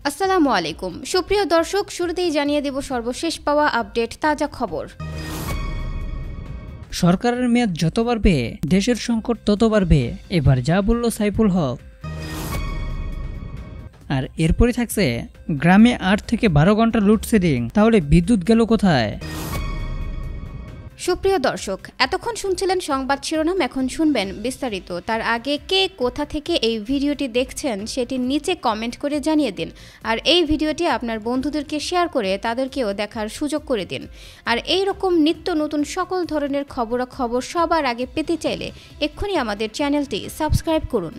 আসসালামু আলাইকুম সুপ্রিয় দর্শক, শুরুতেই জানিয়ে দেব সর্বশেষ পাওয়া আপডেট তাজা খবর। সরকারের মেয়াদ যত বাড়বে দেশের সংকট তত বাড়বে, এবার যা বলল সাইফুল হক। আর এরপরে থাকছে গ্রামে ৮ থেকে ১২ ঘন্টা লোডশেডিং, তাহলে বিদ্যুৎ গেল কোথায়? সুপ্রিয় দর্শক, এতক্ষণ শুনছিলেন সংবাদ শিরোনাম, এখন শুনবেন বিস্তারিত। তার আগে কে কোথা থেকে এই ভিডিওটি দেখছেন সেটি নিচে কমেন্ট করে জানিয়ে দিন। আর এই ভিডিওটি আপনার বন্ধুদেরকে শেয়ার করে তাদেরকেও দেখার সুযোগ করে দিন। আর এই রকম নিত্য নতুন সকল ধরনের খবরাখবর সবার আগে পেতে চাইলে এক্ষুনি আমাদের চ্যানেলটি সাবস্ক্রাইব করুন।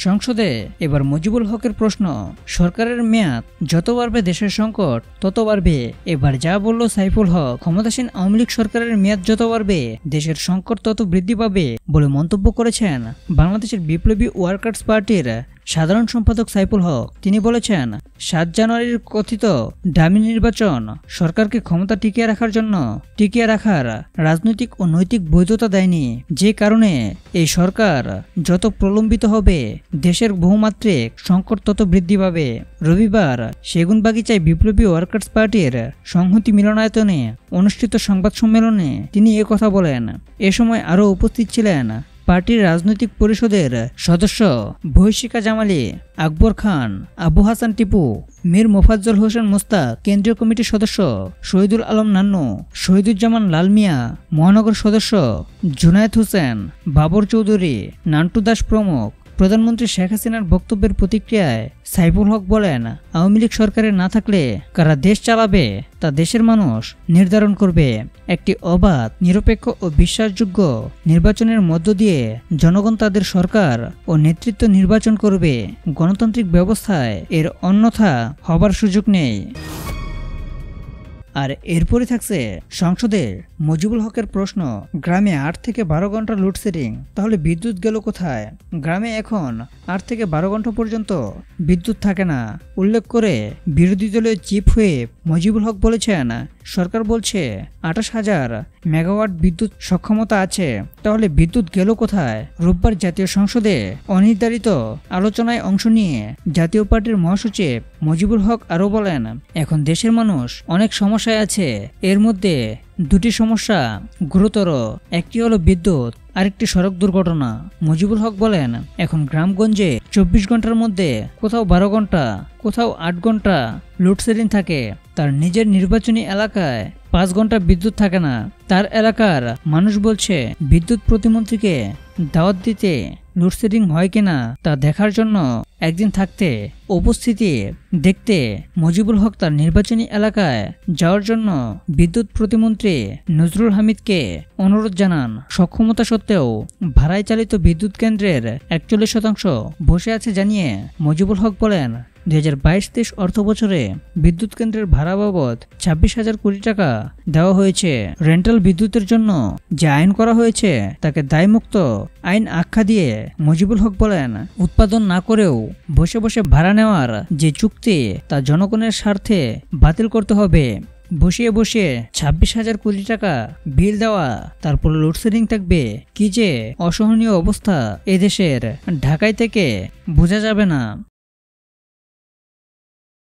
সংসদে এবার মুজিবুল হকের প্রশ্ন, সরকারের মেয়াদ যত বাড়বে দেশের সংকট তত বাড়বে, এবার যা বলল সাইফুল হক। ক্ষমতাসীন আওয়ামী লীগ সরকারের মেয়াদ যত বাড়বে দেশের সংকট তত বৃদ্ধি পাবে বলে মন্তব্য করেছেন বাংলাদেশের বিপ্লবী ওয়ার্কার্স পার্টির সাধারণ সম্পাদক সাইফুল হক। তিনি বলেছেন, ৭ জানুয়ারির কথিত ডামি নির্বাচন সরকারকে ক্ষমতা টিকিয়ে রাখার রাজনৈতিক ও নৈতিক বৈধতা দেয়নি, যে কারণে এই সরকার যত প্রলম্বিত হবে দেশের বহুমাত্রিক সংকট তত বৃদ্ধি পাবে। রবিবার সেগুনবাগিচায় বিপ্লবী ওয়ার্কার্স পার্টির সংহতি মিলনায়তনে অনুষ্ঠিত সংবাদ সম্মেলনে তিনি কথা বলেন। এ সময় আরও উপস্থিত ছিলেন পার্টির রাজনৈতিক পরিষদের সদস্য বহিশিকা জামালি, আকবর খান, আবু হাসান টিপু, মীর মোফাজ্জল হোসেন মোস্তাক, কেন্দ্রীয় কমিটির সদস্য শহীদুল আলম নান্নু, শহীদুজ্জামান লাল মিয়া, মহানগর সদস্য জুনায়েদ হোসেন, বাবর চৌধুরী, নান্টু দাস প্রমুখ। প্রধানমন্ত্রী শেখ হাসিনার বক্তব্যের প্রতিক্রিয়ায় সাইফুল হক বলেন, আওয়ামী লীগ সরকারে না থাকলে কারা দেশ চালাবে তা দেশের মানুষ নির্ধারণ করবে। একটি অবাধ, নিরপেক্ষ ও বিশ্বাসযোগ্য নির্বাচনের মধ্য দিয়ে জনগণ তাদের সরকার ও নেতৃত্ব নির্বাচন করবে। গণতান্ত্রিক ব্যবস্থায় এর অন্যথা হবার সুযোগ নেই। আর এরপরে থাকছে সংসদে মুজিবুল হকের প্রশ্ন, গ্রামে ৮ থেকে ১২ ঘন্টা লোডশেডিং, তাহলে বিদ্যুৎ গেল কোথায়? গ্রামে এখন ৮ থেকে ১২ ঘন্টা পর্যন্ত বিদ্যুৎ থাকে না উল্লেখ করে বিরোধী দলের চিফ হুইপ মুজিবুল হক বলেছেন, সরকার বলছে ২৮,০০০ মেগাওয়াট বিদ্যুৎ সক্ষমতা আছে, তাহলে বিদ্যুৎ গেল কোথায়? রোববার জাতীয় সংসদে অনির্ধারিত আলোচনায় অংশ নিয়ে জাতীয় পার্টির মহাসচিব মুজিবুল হক আরও বলেন, এখন দেশের মানুষ অনেক সমস্যায় আছে, এর মধ্যে দুটি সমস্যা গুরুতর, একটি হলো বিদ্যুৎ, আরেকটি সড়ক দুর্ঘটনা। মুজিবুল হক বলেন, এখন গ্রামগঞ্জে ২৪ ঘন্টার মধ্যে কোথাও ১২ ঘন্টা, কোথাও ৮ ঘন্টা লোডশেডিং থাকে। তার নিজের নির্বাচনী এলাকায় ৫ ঘন্টা বিদ্যুৎ থাকে না। তার এলাকার মানুষ বলছে, বিদ্যুৎ প্রতিমন্ত্রীকে দাওয়াত দিতে লোডশেডিং হয় কিনা তা দেখার জন্য একদিন থাকতে উপস্থিতি দেখতে মুজিবুল হক তার নির্বাচনী এলাকায় যাওয়ার জন্য বিদ্যুৎ প্রতিমন্ত্রী নজরুল হামিদকে অনুরোধ জানান। সক্ষমতা সত্ত্বেও ভাড়ায় চালিত বিদ্যুৎ কেন্দ্রের ৪১% বসে আছে জানিয়ে মুজিবুল হক বলেন, ২০২২-২৩ অর্থ বছরে বিদ্যুৎ কেন্দ্রের ভাড়া বাবদ ২৬,০০০ কোটি টাকা দেওয়া হয়েছে। রেন্টাল বিদ্যুতের জন্য যে আইন করা হয়েছে তাকে দায়মুক্ত আইন আখ্যা দিয়ে মুজিবুল হক বলেন, উৎপাদন না করেও বসে বসে ভাড়া নেওয়ার যে চুক্তি তা জনগণের স্বার্থে বাতিল করতে হবে। বসিয়ে ২৬,০০০ কোটি টাকা বিল দেওয়া, তারপর লোডশেডিং থাকবে, কি যে অসহনীয় অবস্থা এদেশের, ঢাকায় থেকে বোঝা যাবে না।